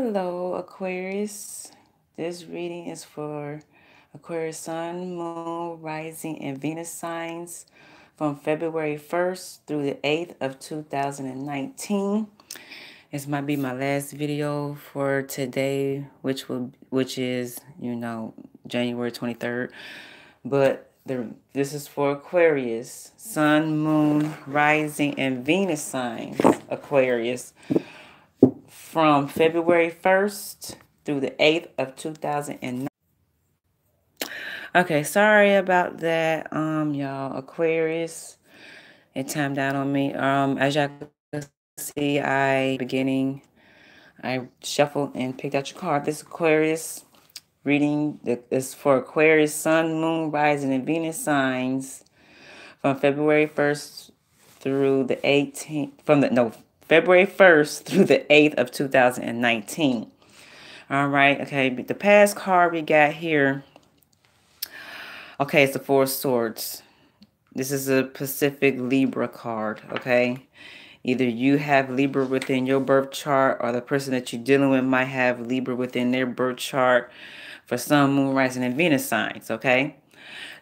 Hello, Aquarius. This reading is for Aquarius Sun, Moon, Rising, and Venus signs from February 1st through the 8th of 2019. This might be my last video for today, which is, January 23rd. But this is for Aquarius, Sun, Moon, Rising, and Venus signs, Aquarius, from February 1st through the 8th of 2009. Okay, sorry about that, y'all. Aquarius, it timed out on me. As y'all can see, I shuffled and picked out your card. This Aquarius reading is for Aquarius, Sun, Moon, Rising, and Venus signs from February 1st through the 18th, February 1st through the 8th of 2019. All right, okay, the past card we got here, okay, it's the Four of Swords. This is a Pacific Libra card, okay? Either you have Libra within your birth chart, or the person that you're dealing with might have Libra within their birth chart for Sun, Moon, Rising, and Venus signs, okay?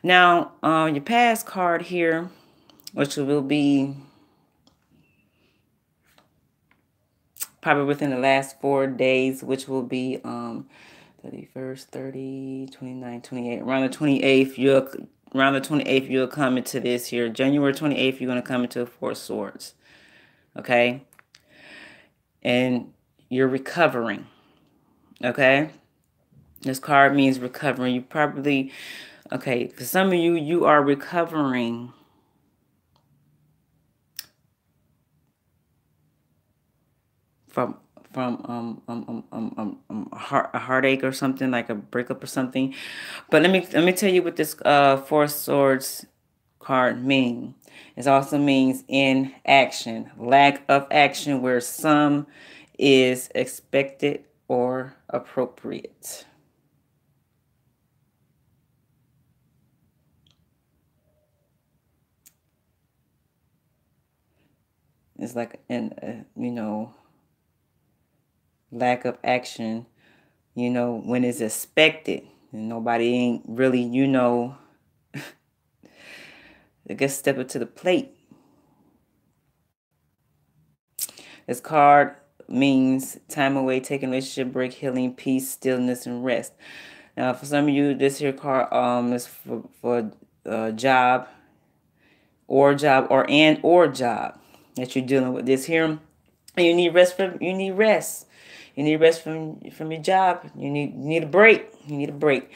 Now, your past card here, which will be probably within the last 4 days, which will be 31st, 30, 29, 28. Around the 28th, you'll come into this here. January 28th, you're going to come into Four Swords. Okay? And you're recovering. Okay? This card means recovering. You probably, okay, for some of you, you are recovering from a heartache or something, like a breakup or something. But let me tell you what this Four Swords card means. It also means inaction, lack of action, where some is expected or appropriate. It's like lack of action, when it's expected, and nobody ain't really, they get step up to the plate. This card means time away, taking a relationship break, healing, peace, stillness, and rest. Now, for some of you, this here card is for job or job that you're dealing with. This here, and you need rest You need rest from your job. You need a break. You need a break.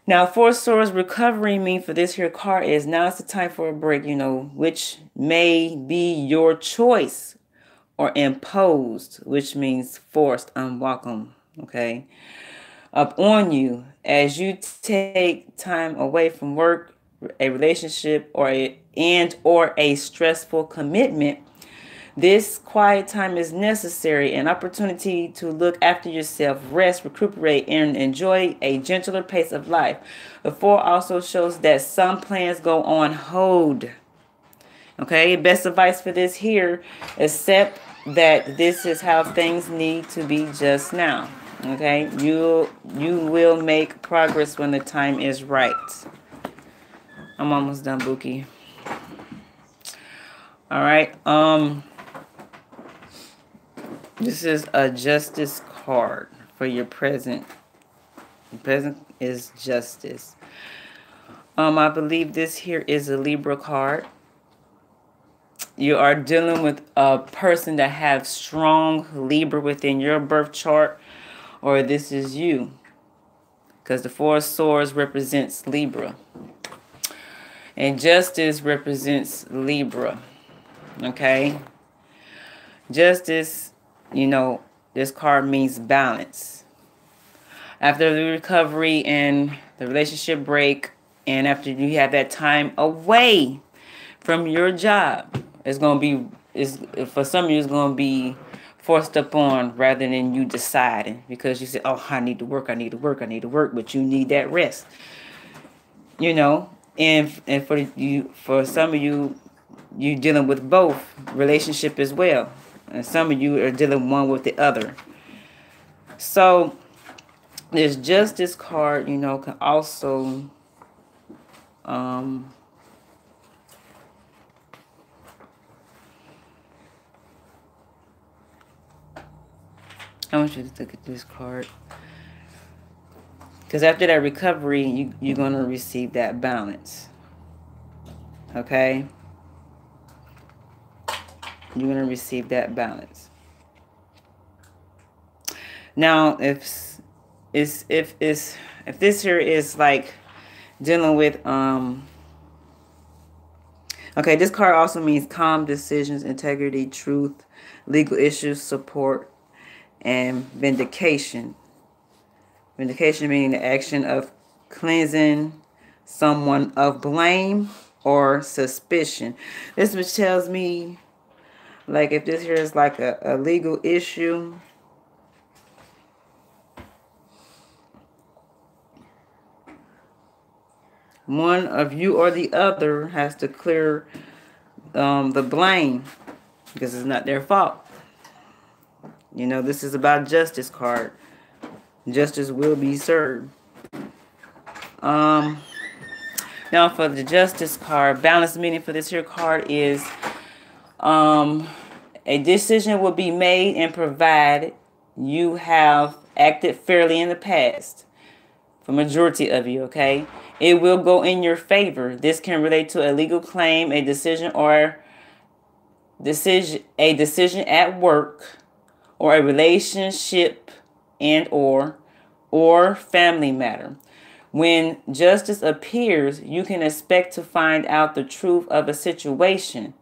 Now, Four Swords recovery mean for this here card is now it's the time for a break, which may be your choice or imposed, which means forced, unwelcome, okay, up on you as you take time away from work, a relationship, or a stressful commitment. This quiet time is necessary, an opportunity to look after yourself, rest, recuperate, and enjoy a gentler pace of life. The Four also shows that some plans go on hold. Okay, best advice for this here, accept that this is how things need to be just now. Okay, you will make progress when the time is right. I'm almost done, Buki. All right, this is a justice card for your present. The present is justice. I believe this here is a Libra card. You are dealing with a person that have strong Libra within your birth chart, or this is you, because the Four of Swords represents Libra, and justice represents Libra. Okay, justice, this card means balance. After the recovery and the relationship break, and after you have that time away from your job, it's going to be, for some of you, it's going to be forced upon rather than you deciding, because you say, oh, I need to work, but you need that rest, and for some of you, you're dealing with both relationship as well. And some of you are dealing one with the other. So there's Justice card, you know, can also I want you to look at this card. Because after that recovery, you're going to receive that balance. Okay? You're going to receive that balance. Now, if this here is like dealing with okay, this card also means calm decisions, integrity, truth, legal issues, support, and vindication. Vindication meaning the action of cleansing someone of blame or suspicion. This which tells me, like, if this here is like a legal issue, one of you or the other has to clear the blame because it's not their fault. You know, this is about justice card. Justice will be served. Now for the justice card, balance meaning for this here card is a decision will be made and provided you have acted fairly in the past. For majority of you, okay? It will go in your favor. This can relate to a legal claim, a decision at work, or a relationship and or family matter. When justice appears, you can expect to find out the truth of a situation.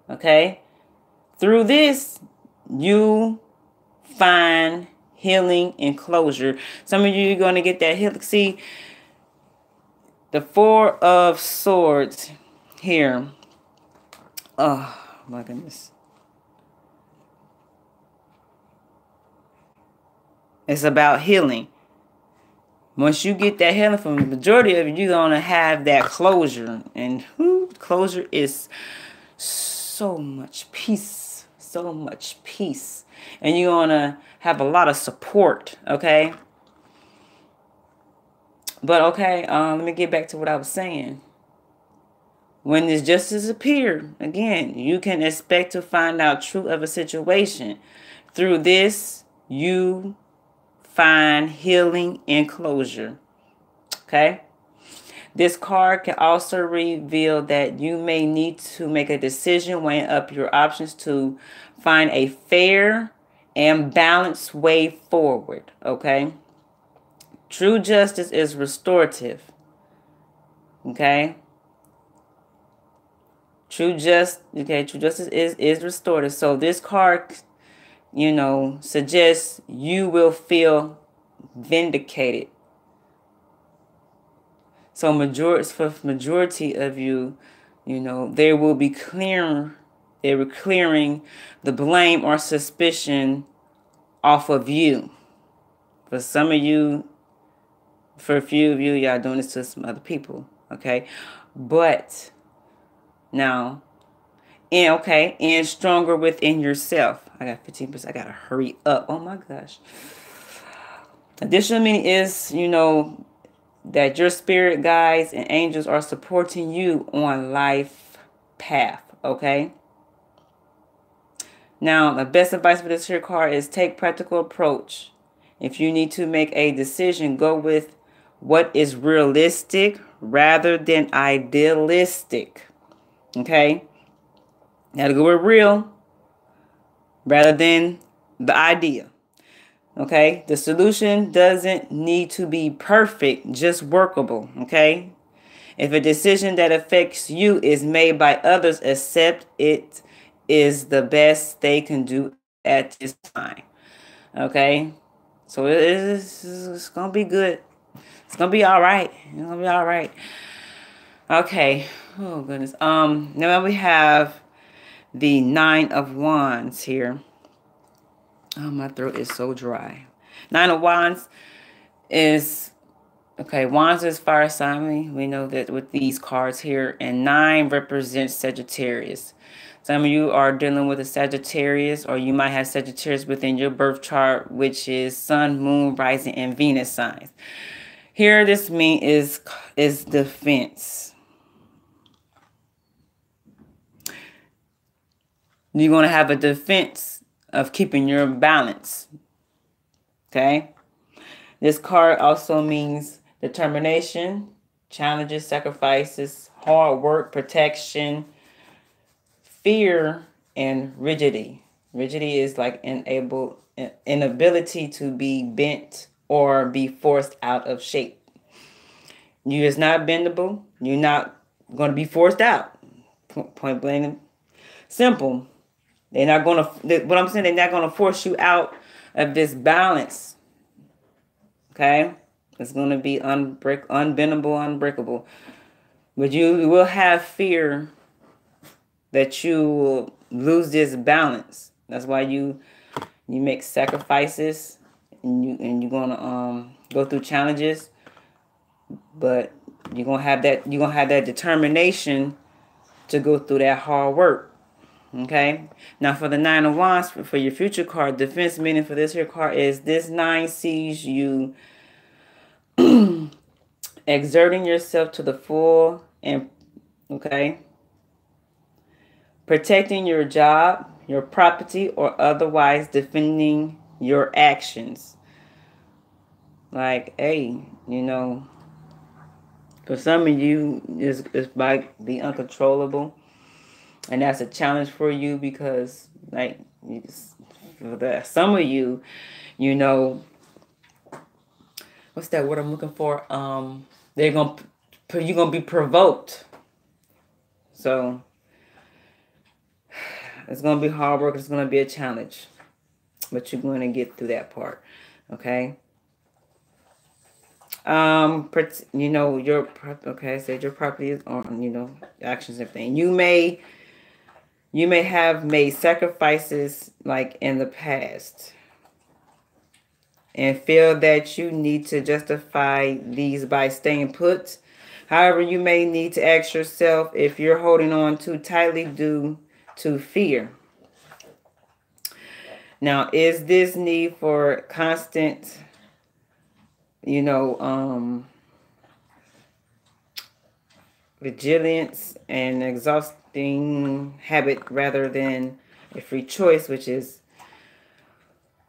Okay? Through this, you find healing and closure. Some of you are going to get that healing. See, the Four of Swords here. Oh, my goodness. It's about healing. Once you get that healing from the majority of you, you're going to have that closure. And closure is so much peace. So much peace. And you're going to have a lot of support, okay? But, okay, let me get back to what I was saying. When this justice appears, again, you can expect to find out truth of a situation. Through this, you find healing and closure. Okay? This card can also reveal that you may need to make a decision, weighing up your options to find a fair and balanced way forward. Okay? True justice is restorative. Okay? True justice is restorative. So this card, you know, suggests you will feel vindicated. So majority of you, you know, they were clearing the blame or suspicion off of you. For some of you, for a few of you, y'all doing this to some other people, okay? But now, and stronger within yourself. I got 15%. I gotta hurry up. Oh my gosh. Additional meaning is, you know, that your spirit guides and angels are supporting you on life path. Okay. Now, the best advice for this here card is take practical approach. If you need to make a decision, go with what is realistic rather than idealistic. Okay. Now to go with real rather than the idea. Okay. The solution doesn't need to be perfect, just workable. Okay. If a decision that affects you is made by others, accept it is the best they can do at this time. Okay. So it's going to be good. It's going to be all right. It's going to be all right. Okay. Oh, goodness. Now we have the Nine of Wands here. Oh, my throat is so dry. Nine of Wands is, okay, Wands is fire sign. We know that with these cards here. And 9 represents Sagittarius. Some of you are dealing with a Sagittarius, or you might have Sagittarius within your birth chart, which is Sun, Moon, Rising, and Venus signs. Here, this mean is defense. You're going to have a defense of keeping your balance. Okay? This card also means determination, challenges, sacrifices, hard work, protection, fear, and rigidity. Rigidity is like inability to be bent or be forced out of shape. You're just not bendable. You're not going to be forced out. Point blank. Simple. They're not going to, what I'm saying, they're not going to force you out of this balance. Okay? It's going to be unbendable, unbreakable. But you will have fear that you will lose this balance. That's why you make sacrifices, and you're gonna go through challenges, but you're gonna have that determination to go through that hard work. Okay. Now for the Nine of Wands, for your future card, defense meaning for this here card is this nine sees you exerting yourself to the full and protecting your job, your property, or otherwise defending your actions. Like, hey, for some of you, it's might be uncontrollable. And that's a challenge for you because, like, some of you, what's that word I'm looking for? You're gonna be provoked. So it's gonna be hard work. It's gonna be a challenge, but you're gonna get through that part. Okay. Your property is on, actions and everything. You may have made sacrifices like in the past and feel that you need to justify these by staying put. However, you may need to ask yourself if you're holding on too tightly due to fear. Now, is this need for constant, vigilance and exhausting habit rather than a free choice, which is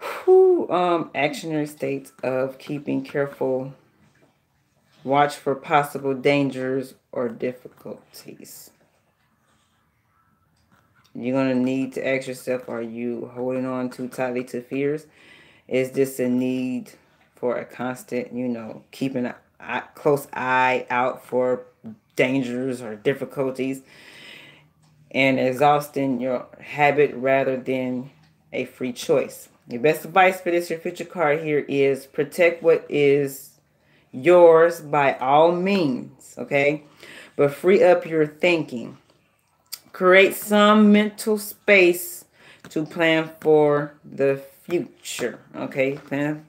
actionary states of keeping careful watch for possible dangers or difficulties? You're going to need to ask yourself, are you holding on too tightly to fears? Is this a need for a constant, keeping a close eye out for dangers or difficulties and exhausting your habit rather than a free choice? Your best advice for this, your future card here, is protect what is yours by all means, okay? But free up your thinking. Create some mental space to plan for the future, okay? I'm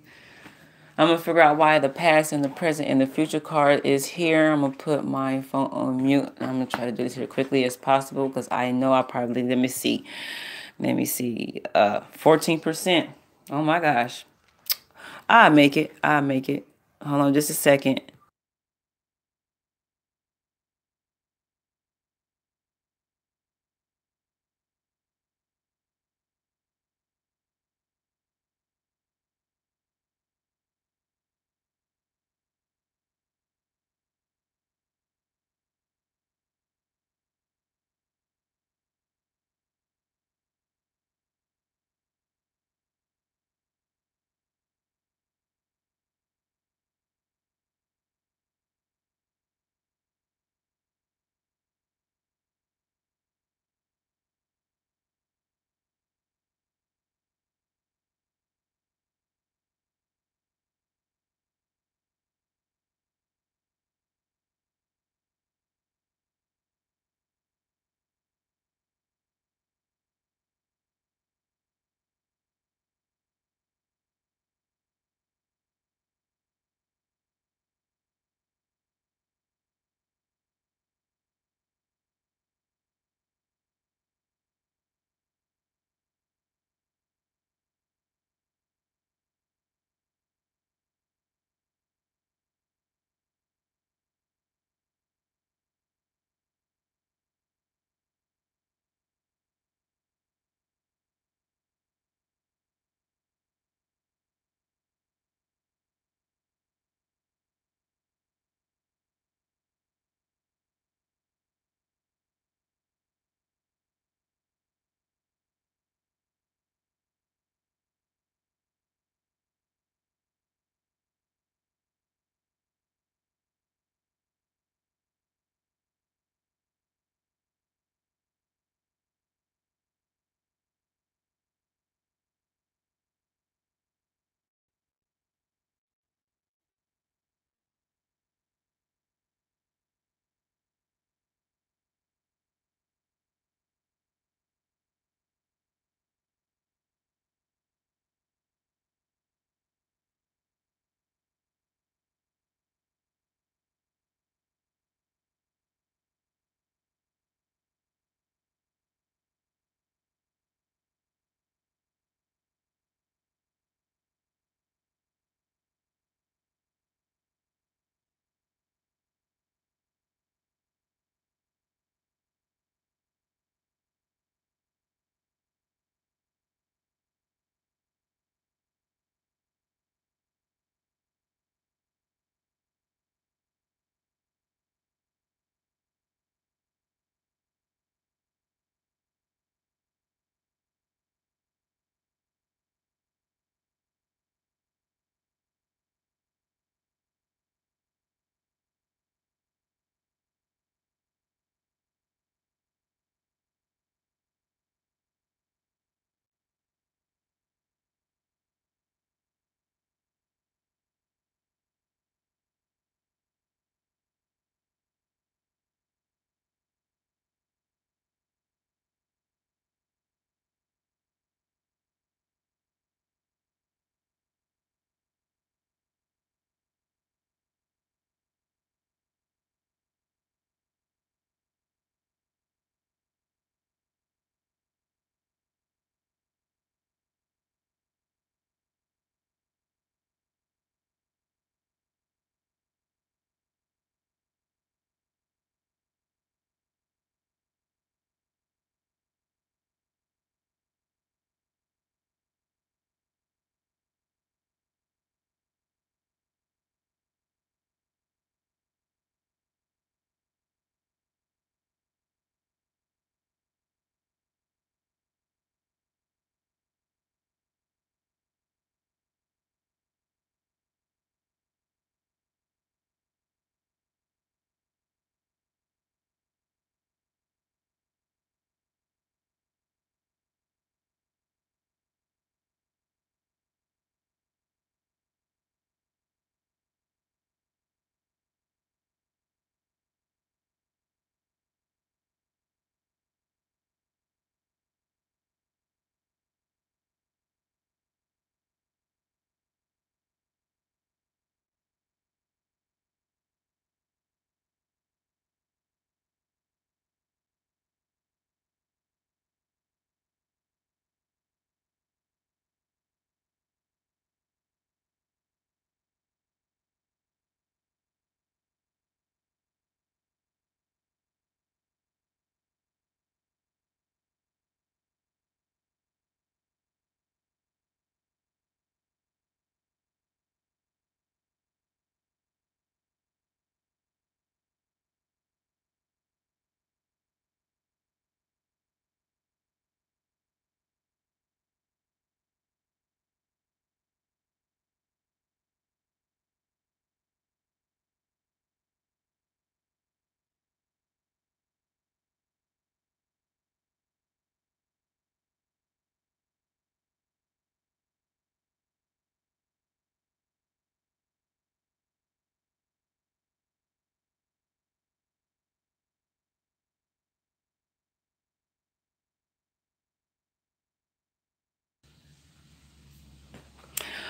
going to figure out why the past and the present and the future card is here. I'm going to put my phone on mute. I'm going to try to do this here quickly as possible because I know I probably, let me see, 14%. Oh my gosh. I'll make it. Hold on just a second.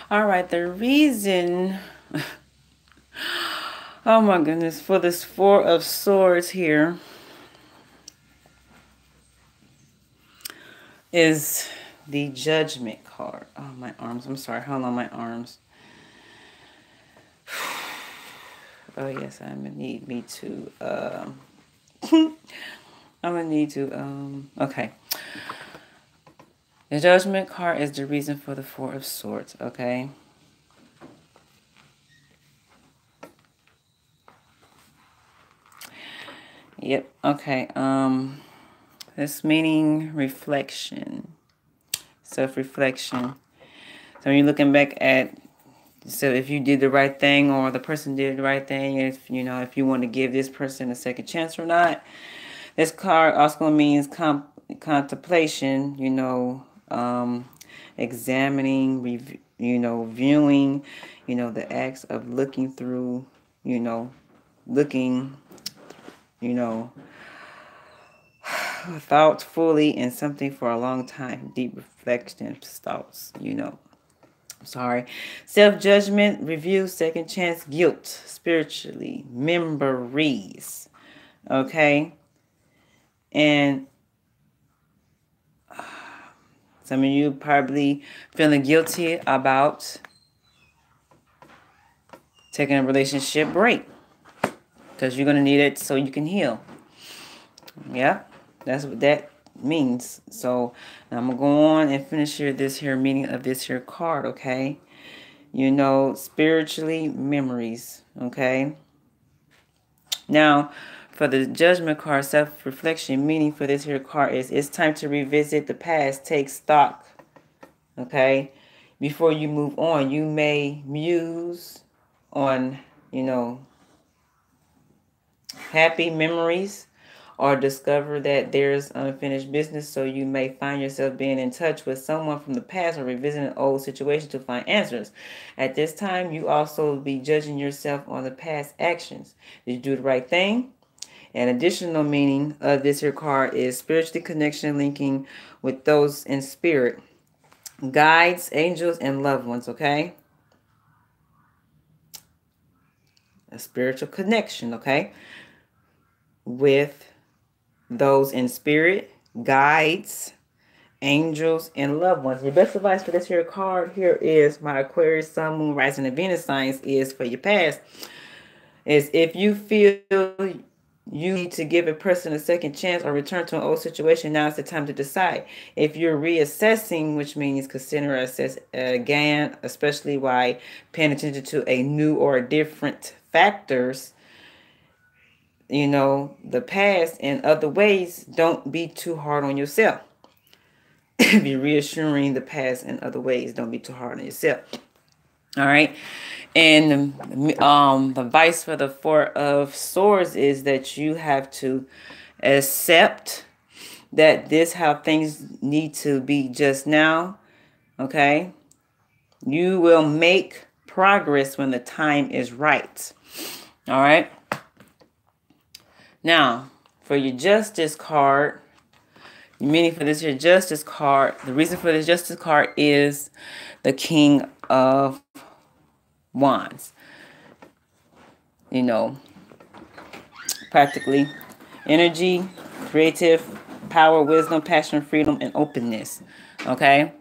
All right, the reason, oh my goodness, for this Four of Swords here is the Judgment card. Oh, my arms. I'm sorry. Hold on, my arms. Oh, yes, I'm going to need me to, I'm going to need to, okay. The Judgment card is the reason for the Four of Swords, okay? Yep, okay. This meaning reflection, self-reflection. So when you're looking back at, so if you did the right thing or the person did the right thing, if you know, if you want to give this person a second chance or not. This card also means contemplation, you know, examining, viewing, the acts of looking through, looking, thoughtfully in something for a long time, deep reflection, thoughts, Sorry. Self-judgment, review, second chance, guilt, spiritually, memories. Okay? And some of you probably feeling guilty about taking a relationship break because you're going to need it so you can heal. Yeah, that's what that means. So I'm going to go on and finish this here meaning of this here card, okay? Spiritually, memories, okay? Now, for the Judgment card, self-reflection, meaning for this here card is it's time to revisit the past, take stock, okay? Before you move on, you may muse on, happy memories or discover that there's unfinished business, so you may find yourself being in touch with someone from the past or revisiting an old situation to find answers. At this time, you also be judging yourself on the past actions. Did you do the right thing? An additional meaning of this here card is spiritual connection, linking with those in spirit, guides, angels, and loved ones, okay? A spiritual connection, okay? With those in spirit, guides, angels, and loved ones. Your best advice for this here card here is my Aquarius, Sun, Moon, Rising, and Venus signs is for your past. Is if you feel you need to give a person a second chance or return to an old situation, now is the time to decide. If you're reassessing, which means consider assess again, especially while paying attention to a new or different factors, the past and other ways, don't be too hard on yourself. Be reassuring the past and other ways. Don't be too hard on yourself. All right. And the advice for the Four of Swords is that you have to accept that this how things need to be just now. Okay. You will make progress when the time is right. All right. Now, for your Justice card, meaning for this your Justice card, the reason for this Justice card is the King of Wands. Practically energy, creative power, wisdom, passion, freedom, and openness. Okay?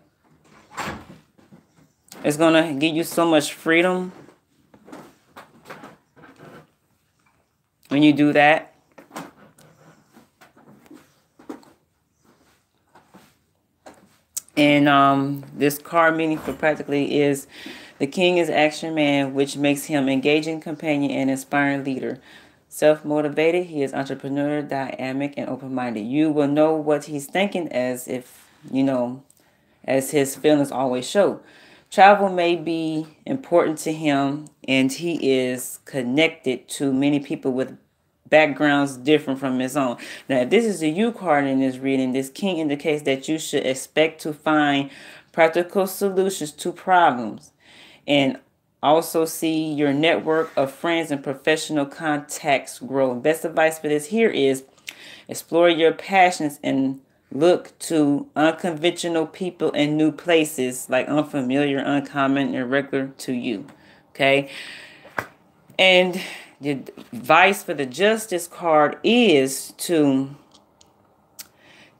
It's going to give you so much freedom when you do that. And this card meaning for practically is the King is action man, which makes him engaging companion and inspiring leader. Self-motivated, he is entrepreneur, dynamic, and open-minded. You will know what he's thinking as if, as his feelings always show. Travel may be important to him, and he is connected to many people with backgrounds different from his own. Now, if this is a you card in this reading, this King indicates that you should expect to find practical solutions to problems and also see your network of friends and professional contacts grow. Best advice for this here is explore your passions and look to unconventional people and new places, like unfamiliar, uncommon, irregular to you. Okay. And the advice for the Justice card is to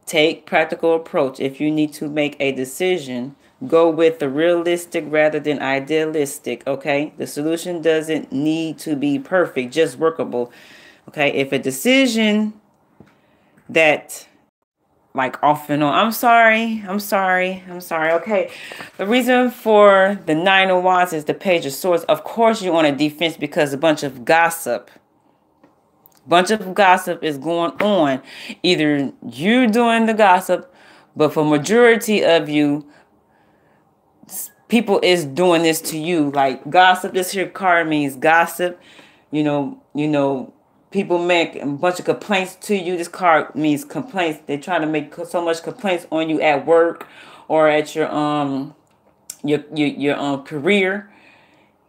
take practical approach. If you need to make a decision, go with the realistic rather than idealistic, okay? The solution doesn't need to be perfect, just workable, okay? If a decision that, like, off and on, I'm sorry, okay? The reason for the Nine of Wands is the Page of Swords. Of course you're on a defense because a bunch of gossip is going on. Either you're doing the gossip, but for majority of you, people is doing this to you. Like gossip, this here card means gossip. You know, people make a bunch of complaints to you. This card means complaints. They try to make so much complaints on you at work or at your career,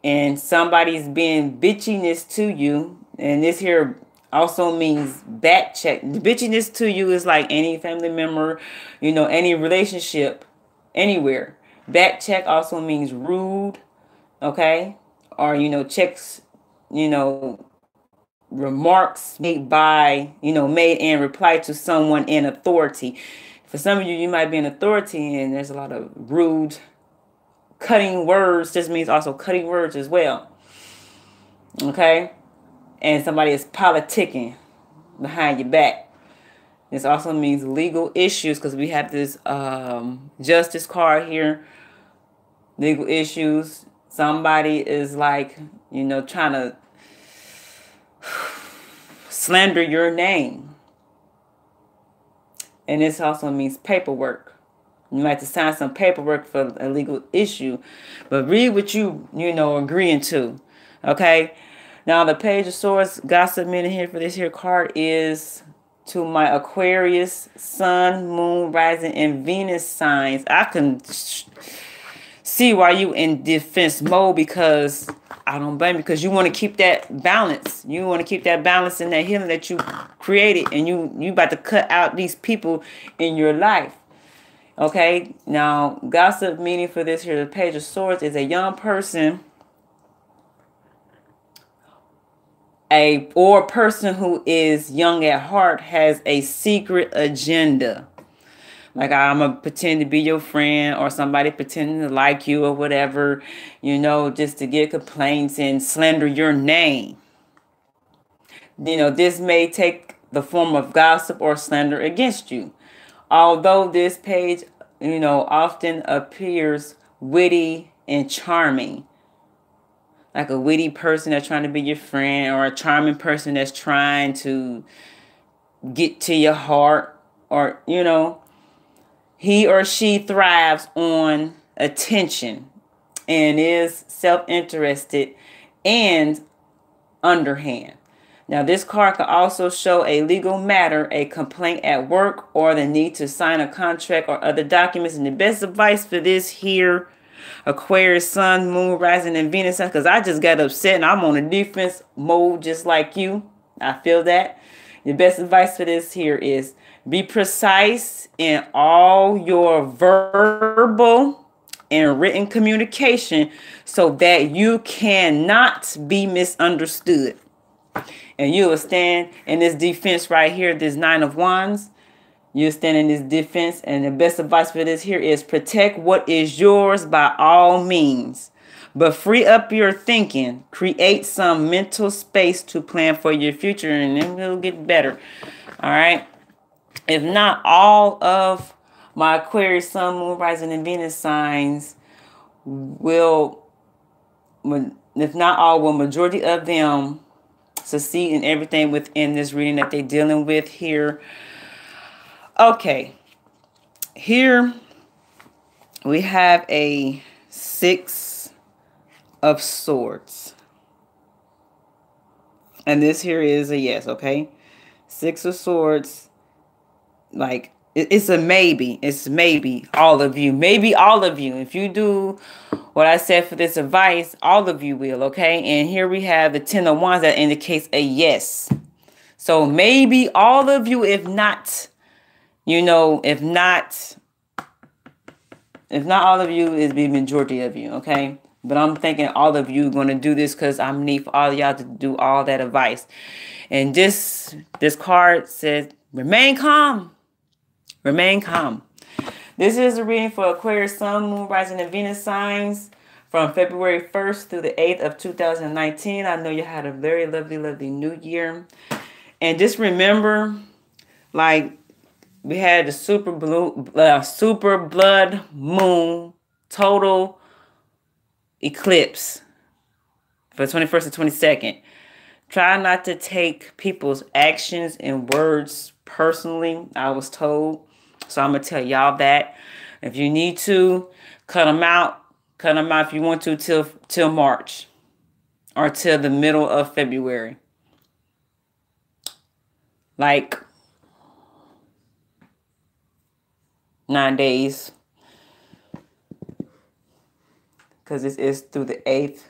and somebody's being bitchiness to you. And this here also means back check. The bitchiness to you is like any family member, any relationship, anywhere. Back check also means rude, okay? Or, checks, remarks made by, made in reply to someone in authority. For some of you, you might be in authority and there's a lot of rude, cutting words. This means also cutting words as well, okay? And somebody is politicking behind your back. This also means legal issues because we have this Justice card here. Legal issues. Somebody is like, trying to slander your name. And this also means paperwork. You might have to sign some paperwork for a legal issue. But read what you, agreeing to. Okay? Now, the Page of Swords gossip meaning here for this here card is to my Aquarius, Sun, Moon, Rising, and Venus signs. I can see why you in defense mode because I don't blame you because you want to keep that balance. You want to keep that balance and that healing that you created, and you about to cut out these people in your life. Okay? Now, gossip meaning for this here, the Page of Swords, is a young person or a person who is young at heart has a secret agenda. Like, I'm going to pretend to be your friend or somebody pretending to like you or whatever, just to get complaints and slander your name. This may take the form of gossip or slander against you. Although this page, often appears witty and charming. Like a witty person that's trying to be your friend or a charming person that's trying to get to your heart or, he or she thrives on attention and is self-interested and underhand. Now, this card can also show a legal matter, a complaint at work, or the need to sign a contract or other documents. And the best advice for this here, Aquarius, Sun, Moon, Rising, and Venus, because I just got upset and I'm on a defense mode just like you. I feel that. The best advice for this here is be precise in all your verbal and written communication so that you cannot be misunderstood. And you will stand in this defense right here, this Nine of Wands. You'll stand in this defense. And the best advice for this here is protect what is yours by all means. But free up your thinking. Create some mental space to plan for your future, and then it'll get better. All right. If not all of my Aquarius, Sun, Moon, Rising, and Venus signs will, if not all, will majority of them succeed in everything within this reading that they're dealing with here. Okay. Here we have a Six of Swords. And this here is a yes, okay? Six of Swords. Like, it's a maybe. It's maybe all of you. Maybe all of you. If you do what I said for this advice, all of you will, okay? And here we have the Ten of Wands that indicates a yes. So maybe all of you, if not You know, if not all of you, is the majority of you, okay? But I'm thinking all of you going to do this because I'm need for all of y'all to do all that advice. And this card says, remain calm. Remain calm. This is a reading for Aquarius, Sun, Moon, Rising, and Venus signs from February 1st through the 8th of 2019. I know you had a very lovely, lovely new year. And just remember, like, we had the super blood moon total eclipse for the 21st and 22nd. Try not to take people's actions and words personally, I was told. So I'm going to tell y'all that. If you need to, cut them out. Cut them out if you want to till March or till the middle of February. Like 9 days. Because this is through the 8th.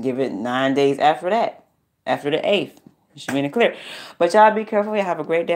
Give it 9 days after that. After the 8th. It should be in the clear. But y'all be careful. Y'all have a great day.